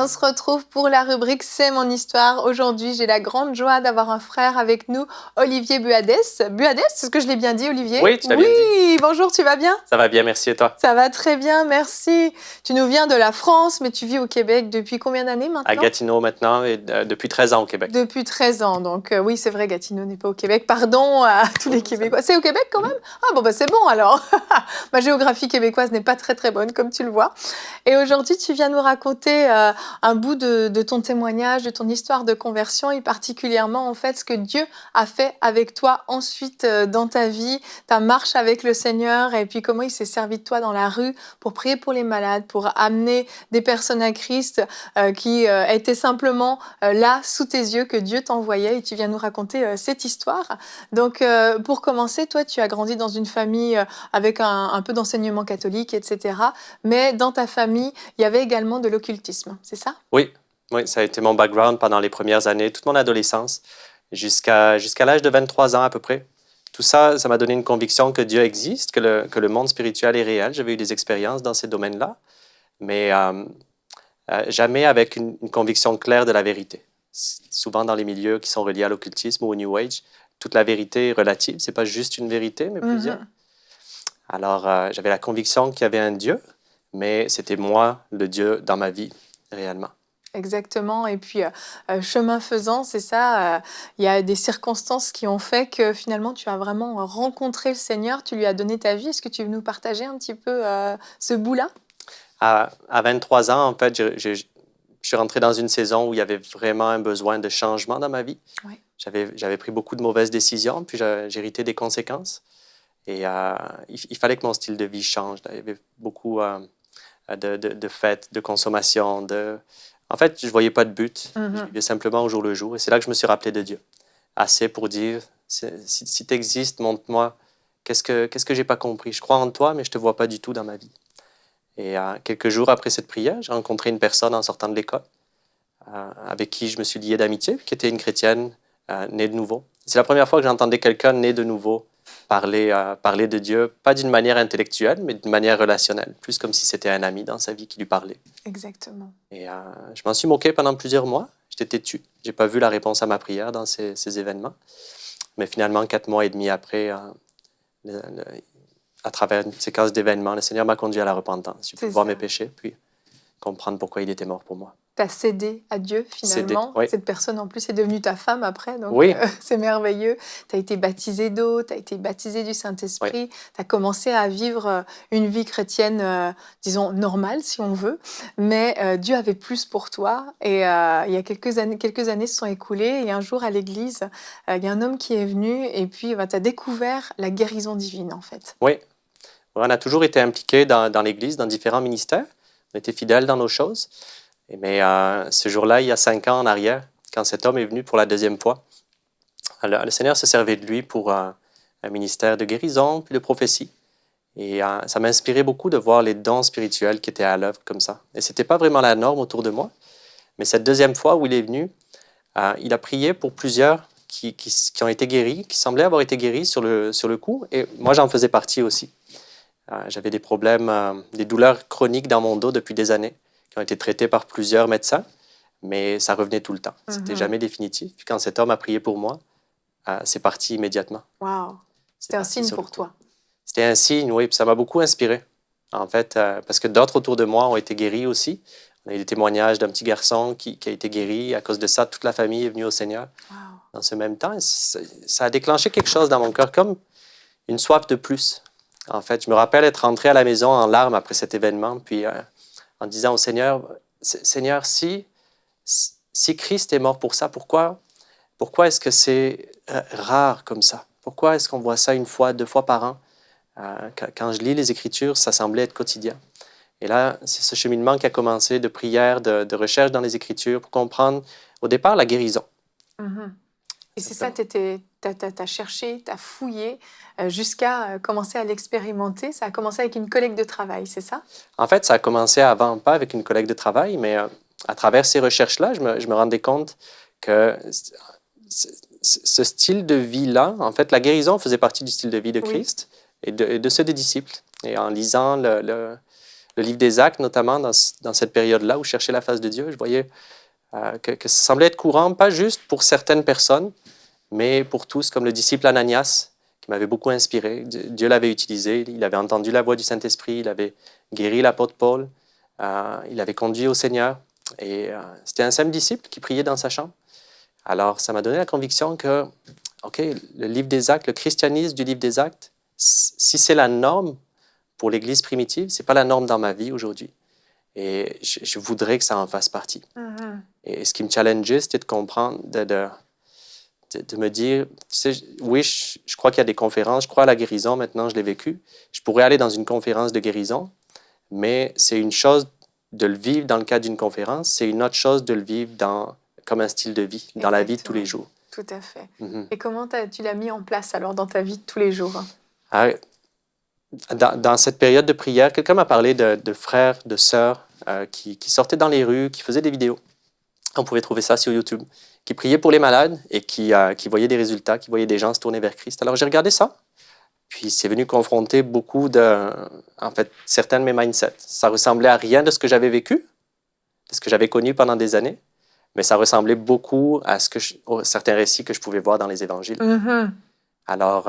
se retrouve pour la rubrique C'est mon histoire. Aujourd'hui, j'ai la grande joie d'avoir un frère avec nous, Olivier Buadès. Buadès, est-ce que je l'ai bien dit, Olivier? Oui, tu l'as bien dit. Oui, bonjour, tu vas bien? Ça va bien, merci et toi? Ça va très bien, merci. Tu nous viens de la France, mais tu vis au Québec depuis combien d'années À maintenant? Gatineau maintenant et depuis 13 ans au Québec. Depuis 13 ans, donc oui, c'est vrai, Gatineau n'est pas au Québec. Pardon à tous les Québécois. C'est au Québec quand même? Ah bon, bah c'est bon alors. Ma géographie québécoise n'est pas très très bonne, comme tu le vois. Et aujourd'hui, tu viens nous raconter un bout de ton témoignage, de ton histoire de conversion et particulièrement en fait ce que Dieu a fait avec toi ensuite dans ta vie, ta marche avec le Seigneur et puis comment il s'est servi de toi dans la rue pour prier pour les malades, pour amener des personnes à Christ qui étaient simplement là sous tes yeux que Dieu t'envoyait et tu viens nous raconter cette histoire. Donc pour commencer, toi tu as grandi dans une famille avec un peu d'enseignement catholique, etc. Mais dans ta famille, il y avait également de l'occultisme, c'est ça? Oui, oui, ça a été mon background pendant les premières années, toute mon adolescence, jusqu'à l'âge de 23 ans à peu près. Tout ça, ça m'a donné une conviction que Dieu existe, que le monde spirituel est réel. J'avais eu des expériences dans ces domaines-là, mais jamais avec une conviction claire de la vérité. Souvent dans les milieux qui sont reliés à l'occultisme ou au New Age, toute la vérité est relative. C'est pas juste une vérité, mais plusieurs. Alors, j'avais la conviction qu'il y avait un Dieu, mais c'était moi, le Dieu, dans ma vie, réellement. Exactement. Et puis, chemin faisant, c'est ça, il y a des circonstances qui ont fait que finalement, tu as vraiment rencontré le Seigneur, tu lui as donné ta vie. Est-ce que tu veux nous partager un petit peu ce bout-là? À 23 ans, en fait, je suis rentré dans une saison où il y avait vraiment un besoin de changement dans ma vie. Ouais. J'avais pris beaucoup de mauvaises décisions, puis j'ai hérité des conséquences. Et il fallait que mon style de vie change. Il y avait beaucoup de fêtes, de consommation. En fait, je ne voyais pas de but. Je vivais simplement au jour le jour. Et c'est là que je me suis rappelé de Dieu. Assez pour dire, si tu existes, montre-moi qu'est-ce que je n'ai pas compris. Je crois en toi, mais je ne te vois pas du tout dans ma vie. Et quelques jours après cette prière, j'ai rencontré une personne en sortant de l'école avec qui je me suis lié d'amitié, qui était une chrétienne née de nouveau. C'est la première fois que j'entendais quelqu'un né de nouveau parler de Dieu, pas d'une manière intellectuelle, mais d'une manière relationnelle, plus comme si c'était un ami dans sa vie qui lui parlait. Exactement. Et je m'en suis moqué pendant plusieurs mois. J'étais têtu. Je n'ai pas vu la réponse à ma prière dans ces événements. Mais finalement, 4 mois et demi après, à travers une séquence d'événements, le Seigneur m'a conduit à la repentance. J'ai pu voir mes péchés, puis comprendre pourquoi il était mort pour moi. Tu as cédé à Dieu finalement. Oui. Cette personne en plus est devenue ta femme après, donc Oui. C'est merveilleux. Tu as été baptisé d'eau, tu as été baptisé du Saint-Esprit, Oui. tu as commencé à vivre une vie chrétienne, disons, normale si on veut, mais Dieu avait plus pour toi. Et il y a quelques années se sont écoulées et un jour à l'église, il y a un homme qui est venu et puis tu as découvert la guérison divine en fait. Oui. On a toujours été impliqués dans l'Église, dans différents ministères. On était fidèles dans nos choses. Mais ce jour-là, il y a 5 ans en arrière, quand cet homme est venu pour la 2e fois, le Seigneur se servait de lui pour un ministère de guérison puis de prophétie. Et ça m'a inspiré beaucoup de voir les dons spirituels qui étaient à l'œuvre comme ça. Et ce n'était pas vraiment la norme autour de moi. Mais cette 2e fois où il est venu, il a prié pour plusieurs qui ont été guéris, qui semblaient avoir été guéris sur le coup. Et moi, j'en faisais partie aussi. J'avais des problèmes, des douleurs chroniques dans mon dos depuis des années, qui ont été traitées par plusieurs médecins, mais ça revenait tout le temps. C'était jamais définitif. Puis quand cet homme a prié pour moi, c'est parti immédiatement. Wow. C'était un signe pour toi. C'était un signe, oui, puis ça m'a beaucoup inspiré, en fait, parce que d'autres autour de moi ont été guéris aussi. On a eu des témoignages d'un petit garçon qui a été guéri. À cause de ça, toute la famille est venue au Seigneur dans ce même temps. Et ça a déclenché quelque chose dans mon cœur, comme une soif de plus. En fait, je me rappelle être rentré à la maison en larmes après cet événement, puis en disant au Seigneur, Seigneur, si Christ est mort pour ça, pourquoi est-ce que c'est rare comme ça? Pourquoi est-ce qu'on voit ça 1 fois, 2 fois par an? Quand je lis les Écritures, ça semblait être quotidien. Et là, c'est ce cheminement qui a commencé de prière, de recherche dans les Écritures pour comprendre, au départ, la guérison. Et c'est ça, tu as cherché, tu as fouillé jusqu'à commencer à l'expérimenter. Ça a commencé avec une collègue de travail, c'est ça? En fait, ça a commencé avant, pas avec une collègue de travail, mais à travers ces recherches-là, je me rendais compte que ce style de vie-là, en fait, la guérison faisait partie du style de vie de Christ et de ceux des disciples. Et en lisant le le livre des Actes, notamment dans cette période-là où je cherchais la face de Dieu, je voyais que ça semblait être courant, pas juste pour certaines personnes, mais pour tous, comme le disciple Ananias, qui m'avait beaucoup inspiré. Dieu l'avait utilisé, il avait entendu la voix du Saint-Esprit, il avait guéri l'apôtre Paul, il l'avait conduit au Seigneur. Et c'était un simple disciple qui priait dans sa chambre. Alors, ça m'a donné la conviction que, OK, le livre des Actes, le christianisme du livre des Actes, si c'est la norme pour l'Église primitive, ce n'est pas la norme dans ma vie aujourd'hui. Et je voudrais que ça en fasse partie. Mhm. Et ce qui me challengeait, c'était de comprendre, de me dire, tu sais, oui, je crois qu'il y a des conférences, je crois à la guérison, maintenant je l'ai vécu. Je pourrais aller dans une conférence de guérison, mais c'est une chose de le vivre dans le cadre d'une conférence, c'est une autre chose de le vivre comme un style de vie, dans la vie de tous les jours. Tout à fait. Mm-hmm. Et comment tu l'as mis en place alors dans ta vie de tous les jours? Dans cette période de prière, quelqu'un m'a parlé de frères, de sœurs qui sortaient dans les rues, qui faisaient des vidéos. On pouvait trouver ça sur YouTube, qui priaient pour les malades et qui voyaient des résultats, qui voyaient des gens se tourner vers Christ. Alors j'ai regardé ça, puis c'est venu confronter certains de mes mindsets. Ça ressemblait à rien de ce que j'avais vécu, de ce que j'avais connu pendant des années, mais ça ressemblait beaucoup à certains récits que je pouvais voir dans les évangiles. Mm-hmm. Alors,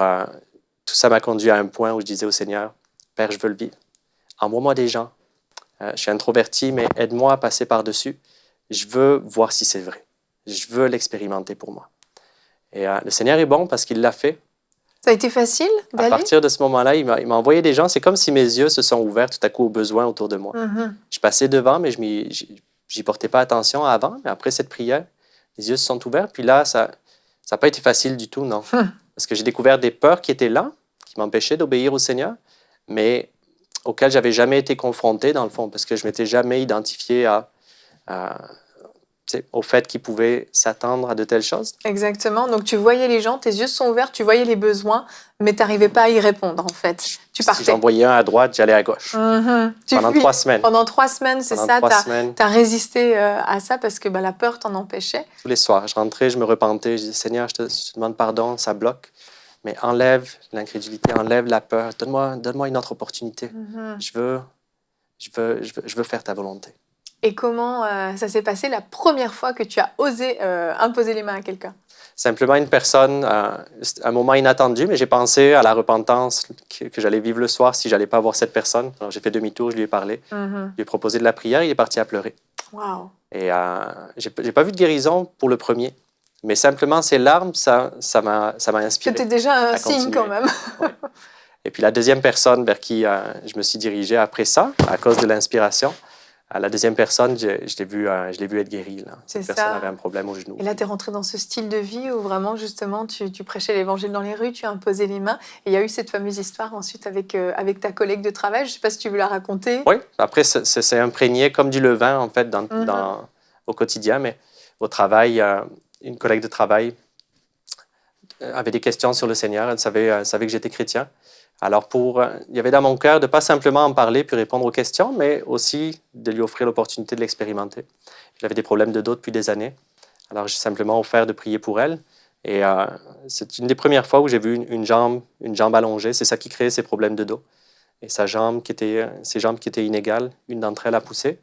tout ça m'a conduit à un point où je disais au Seigneur, Père, je veux le vivre. Envoie-moi des gens. Je suis introverti, mais aide-moi à passer par-dessus. Je veux voir si c'est vrai. Je veux l'expérimenter pour moi. Et le Seigneur est bon parce qu'il l'a fait. Ça a été facile d'aller? À partir de ce moment-là, il m'a envoyé des gens. C'est comme si mes yeux se sont ouverts tout à coup aux besoins autour de moi. Mm-hmm. Je passais devant, mais je n'y portais pas attention avant. Mais après cette prière, les yeux se sont ouverts. Puis là, ça n'a pas été facile du tout, non. Parce que j'ai découvert des peurs qui étaient là, qui m'empêchaient d'obéir au Seigneur, mais auxquelles je n'avais jamais été confronté, dans le fond, parce que je ne m'étais jamais identifié au fait qu'ils pouvaient s'attendre à de telles choses. Exactement. Donc, tu voyais les gens, tes yeux se sont ouverts, tu voyais les besoins, mais tu n'arrivais pas à y répondre, en fait. Tu partais. Si j'en voyais un à droite, j'allais à gauche. Mm-hmm. Pendant 3 semaines. Pendant 3 semaines, c'est ça. Tu as résisté à ça parce que la peur t'en empêchait. Tous les soirs, je rentrais, je me repentais, je disais, Seigneur, je te demande pardon, ça bloque, mais enlève l'incrédulité, enlève la peur, donne-moi une autre opportunité. Mm-hmm. Je veux faire ta volonté. Et comment ça s'est passé la première fois que tu as osé imposer les mains à quelqu'un? Simplement une personne, un moment inattendu, mais j'ai pensé à la repentance que j'allais vivre le soir si je n'allais pas voir cette personne. Alors j'ai fait demi-tour, je lui ai parlé, Mm-hmm. je lui ai proposé de la prière, il est parti à pleurer. Wow. Et j'ai pas vu de guérison pour le premier, mais simplement ces larmes, ça m'a inspiré. C'était déjà un signe quand même. Ouais. Et puis la deuxième personne vers qui je me suis dirigé après ça, à cause de l'inspiration, la deuxième personne, je l'ai vu être guérie. Cette personne avait un problème au genou. Et là, tu es rentré dans ce style de vie où vraiment, justement, tu prêchais l'évangile dans les rues, tu imposais les mains. Et il y a eu cette fameuse histoire ensuite avec ta collègue de travail. Je ne sais pas si tu veux la raconter. Oui, après, c'est imprégné comme du levain, en fait, au quotidien. Mais au travail, une collègue de travail avait des questions sur le Seigneur. Elle savait que j'étais chrétien. Alors, il y avait dans mon cœur de ne pas simplement en parler puis répondre aux questions, mais aussi de lui offrir l'opportunité de l'expérimenter. J'avais des problèmes de dos depuis des années. Alors, j'ai simplement offert de prier pour elle. Et c'est une des premières fois où j'ai vu une jambe allongée. C'est ça qui créait ces problèmes de dos. Et ses jambes qui étaient inégales, une d'entre elles a poussé.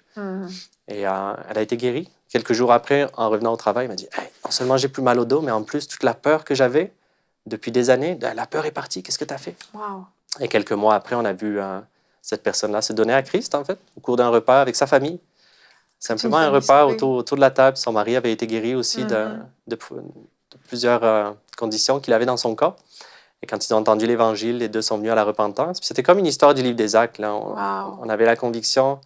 Et elle a été guérie. Quelques jours après, en revenant au travail, elle m'a dit hey, non seulement j'ai plus mal au dos, mais en plus, toute la peur que j'avais depuis des années, la peur est partie. Qu'est-ce que tu as fait? Wow. Et quelques mois après, on a vu cette personne-là se donner à Christ, en fait, au cours d'un repas avec sa famille. Simplement un repas autour de la table. Son mari avait été guéri aussi de plusieurs conditions qu'il avait dans son corps. Et quand ils ont entendu l'Évangile, les deux sont venus à la repentance. Puis c'était comme une histoire du livre des Actes. Là. On avait la conviction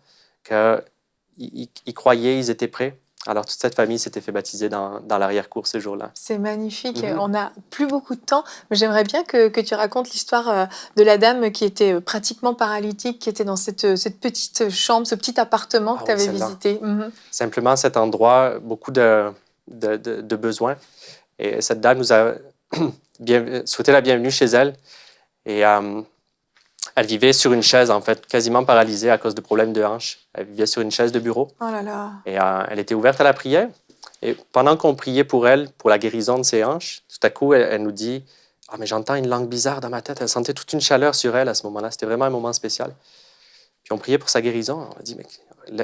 qu'ils croyaient, ils étaient prêts. Alors, toute cette famille s'était fait baptiser dans l'arrière-cour ce jour-là. C'est magnifique. On n'a plus beaucoup de temps, mais j'aimerais bien que tu racontes l'histoire de la dame qui était pratiquement paralytique, qui était dans cette petite chambre, ce petit appartement que tu avais visité. Simplement, cet endroit, beaucoup de besoins. Et cette dame nous a souhaité la bienvenue chez elle. Et elle vivait sur une chaise, en fait, quasiment paralysée à cause de problèmes de hanches. Elle vivait sur une chaise de bureau. Oh là là. Et elle était ouverte à la prière. Et pendant qu'on priait pour elle, pour la guérison de ses hanches, tout à coup, elle nous dit « Ah, mais j'entends une langue bizarre dans ma tête. » Elle sentait toute une chaleur sur elle à ce moment-là. C'était vraiment un moment spécial. Puis Puis on priait pour sa guérison. On a dit, mais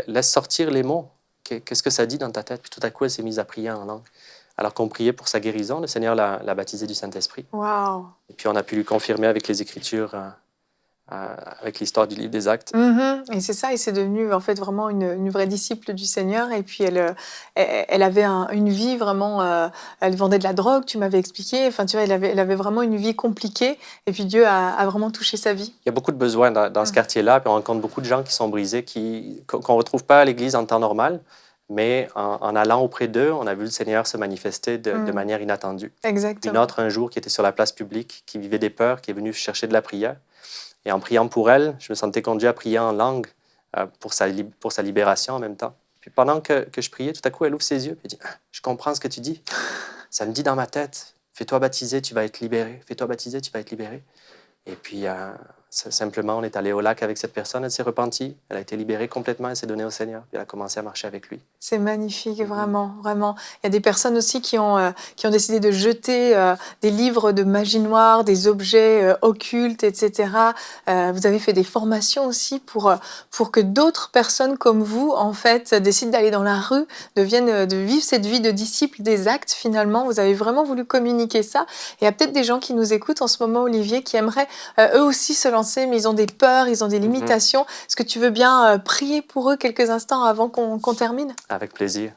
laisse sortir les mots. Qu'est-ce que ça dit dans ta tête? Puis tout à coup, elle s'est mise à prier en langue. Alors qu'on priait pour sa guérison, le Seigneur l'a baptisée du Saint-Esprit. Wow. Et puis on a pu lui confirmer avec les Écritures, avec l'histoire du livre des Actes. Et c'est ça, et c'est devenu en fait vraiment une vraie disciple du Seigneur. Et puis elle avait une vie vraiment, elle vendait de la drogue, tu m'avais expliqué. Enfin, tu vois, elle avait vraiment une vie compliquée. Et puis Dieu a vraiment touché sa vie. Il y a beaucoup de besoins dans ce quartier-là. Puis on rencontre beaucoup de gens qui sont brisés, qu'on ne retrouve pas à l'église en temps normal. Mais en allant auprès d'eux, on a vu le Seigneur se manifester de manière inattendue. Exactement. Une autre, un jour, qui était sur la place publique, qui vivait des peurs, qui est venue chercher de la prière. Et en priant pour elle, je me sentais conduit à prier en langue pour sa libération en même temps. Puis pendant que je priais, tout à coup, elle ouvre ses yeux et elle dit « Je comprends ce que tu dis. Ça me dit dans ma tête. Fais-toi baptiser, tu vas être libéré. Fais-toi baptiser, tu vas être libéré. » Et puis, simplement, on est allé au lac avec cette personne. Elle s'est repentie. Elle a été libérée complètement. Elle s'est donnée au Seigneur. Puis elle a commencé à marcher avec lui. C'est magnifique, vraiment, vraiment. Il y a des personnes aussi qui ont décidé de jeter des livres de magie noire, des objets occultes, etc. Vous avez fait des formations aussi pour que d'autres personnes comme vous, en fait, décident d'aller dans la rue, de vivre cette vie de disciples des actes, finalement. Vous avez vraiment voulu communiquer ça. Il y a peut-être des gens qui nous écoutent en ce moment, Olivier, qui aimeraient eux aussi se lancer, mais ils ont des peurs, ils ont des limitations. Est-ce que tu veux bien prier pour eux quelques instants avant qu'on termine? Avec plaisir.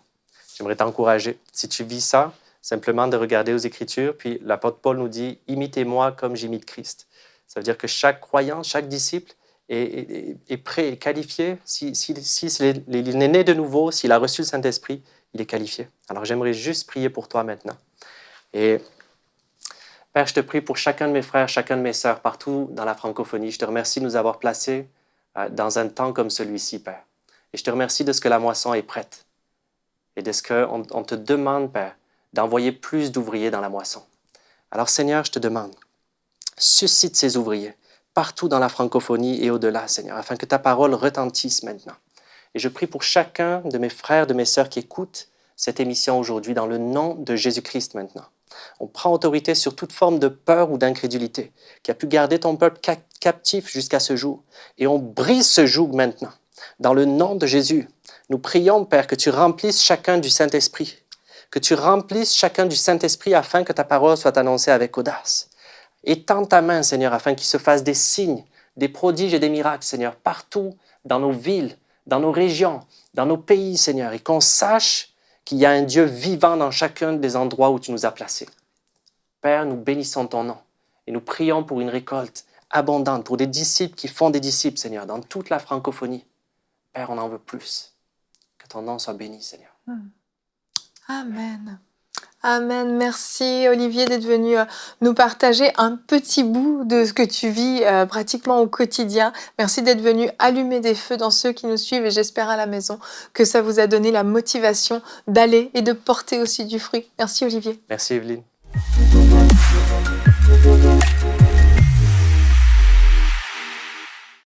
J'aimerais t'encourager. Si tu vis ça, simplement de regarder aux Écritures, puis l'apôtre Paul nous dit « Imitez-moi comme j'imite Christ ». Ça veut dire que chaque croyant, chaque disciple est prêt et qualifié. S'il est né de nouveau, s'il a reçu le Saint-Esprit, il est qualifié. Alors j'aimerais juste prier pour toi maintenant. Et Père, je te prie pour chacun de mes frères, chacun de mes sœurs, partout dans la francophonie. Je te remercie de nous avoir placés dans un temps comme celui-ci, Père. Et je te remercie de ce que la moisson est prête et de ce qu'on te demande, Père, d'envoyer plus d'ouvriers dans la moisson. Alors, Seigneur, je te demande, suscite ces ouvriers partout dans la francophonie et au-delà, Seigneur, afin que ta parole retentisse maintenant. Et je prie pour chacun de mes frères, de mes sœurs qui écoutent cette émission aujourd'hui dans le nom de Jésus-Christ maintenant. On prend autorité sur toute forme de peur ou d'incrédulité qui a pu garder ton peuple captif jusqu'à ce jour. Et on brise ce joug maintenant. Dans le nom de Jésus, nous prions, Père, que tu remplisses chacun du Saint-Esprit. Que tu remplisses chacun du Saint-Esprit afin que ta parole soit annoncée avec audace. Étends ta main, Seigneur, afin qu'il se fasse des signes, des prodiges et des miracles, Seigneur, partout dans nos villes, dans nos régions, dans nos pays, Seigneur, et qu'on sache qu'il y a un Dieu vivant dans chacun des endroits où tu nous as placés. Père, nous bénissons ton nom et nous prions pour une récolte abondante, pour des disciples qui font des disciples, Seigneur, dans toute la francophonie. Père, on en veut plus. Que ton nom soit béni, Seigneur. Amen. Amen. Merci Olivier d'être venu nous partager un petit bout de ce que tu vis pratiquement au quotidien. Merci d'être venu allumer des feux dans ceux qui nous suivent et j'espère à la maison que ça vous a donné la motivation d'aller et de porter aussi du fruit. Merci Olivier. Merci Evelyne.